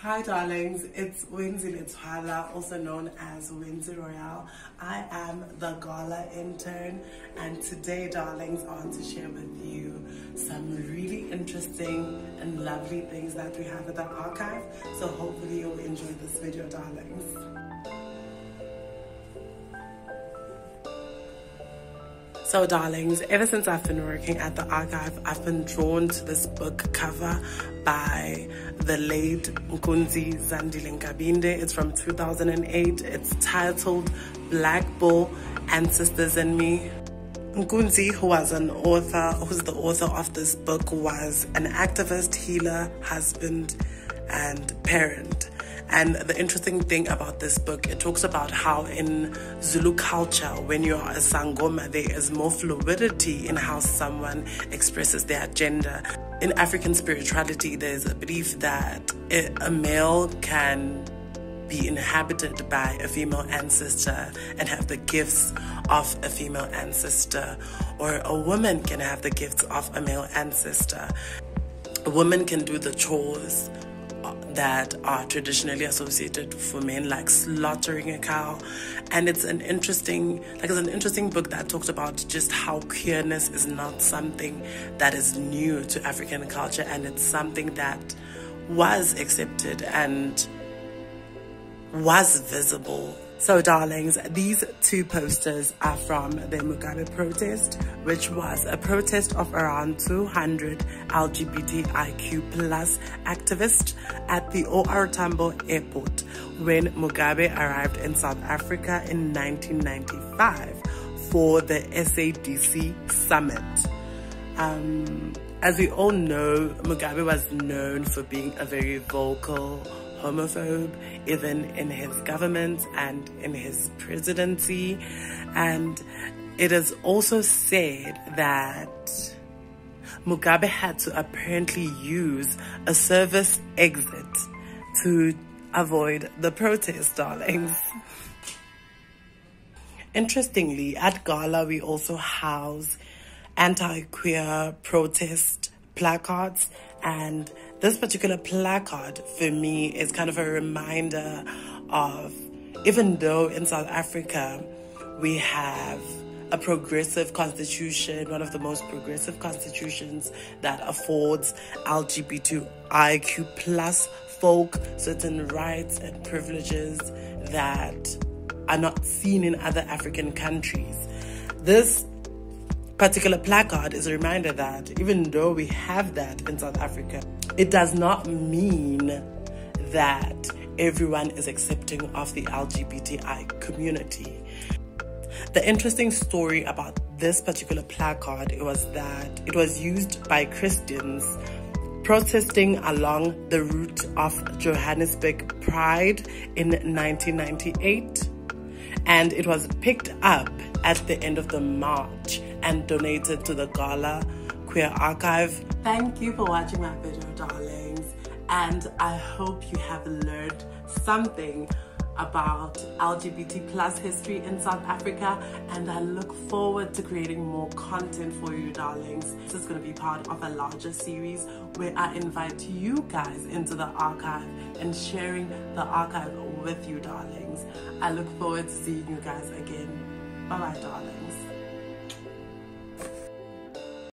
Hi darlings, it's Wenzy Royal, also known as Wenzy Royal. I am the GALA intern, and today darlings I want to share with you some really interesting and lovely things that we have at the archive. So hopefully you'll enjoy this video darlings. So darlings, ever since I've been working at the archive, I've been drawn to this book cover by the late Wenzy Royal. It's from 2008. It's titled Black Bull, Ancestors and Me. Wenzy, who's the author of this book, was an activist, healer, husband, and parent. And the interesting thing about this book, it talks about how in Zulu culture, when you're a Sangoma, there is more fluidity in how someone expresses their gender. In African spirituality, there's a belief that a male can be inhabited by a female ancestor and have the gifts of a female ancestor, or a woman can have the gifts of a male ancestor. A woman can do the chores that are traditionally associated for men, like slaughtering a cow. And it's an interesting book that talks about just how queerness is not something that is new to African culture, and it's something that was accepted and was visible. So darlings, these two posters are from the Mugabe protest, which was a protest of around 200 LGBTIQ plus activists at the OR Tambo airport when Mugabe arrived in South Africa in 1995 for the SADC summit. As we all know, Mugabe was known for being a very vocal homophobe, even in his government and in his presidency. And it is also said that Mugabe had to apparently use a service exit to avoid the protest, darlings. Interestingly, at GALA we also house anti-queer protest placards, and this particular placard for me is kind of a reminder of, even though in South Africa we have a progressive constitution, one of the most progressive constitutions that affords LGBTIQ plus folk certain rights and privileges that are not seen in other African countries. This particular placard is a reminder that even though we have that in South Africa, it does not mean that everyone is accepting of the LGBTI community. The interesting story about this particular placard was that it was used by Christians protesting along the route of Johannesburg Pride in 1998, and it was picked up at the end of the march and donated to the GALA Queer Archive. Thank you for watching my video, darlings, and I hope you have learned something about LGBT plus history in South Africa, and I look forward to creating more content for you, darlings. This is going to be part of a larger series where I invite you guys into the archive and sharing the archive with you, darlings. I look forward to seeing you guys again. Bye bye, darlings.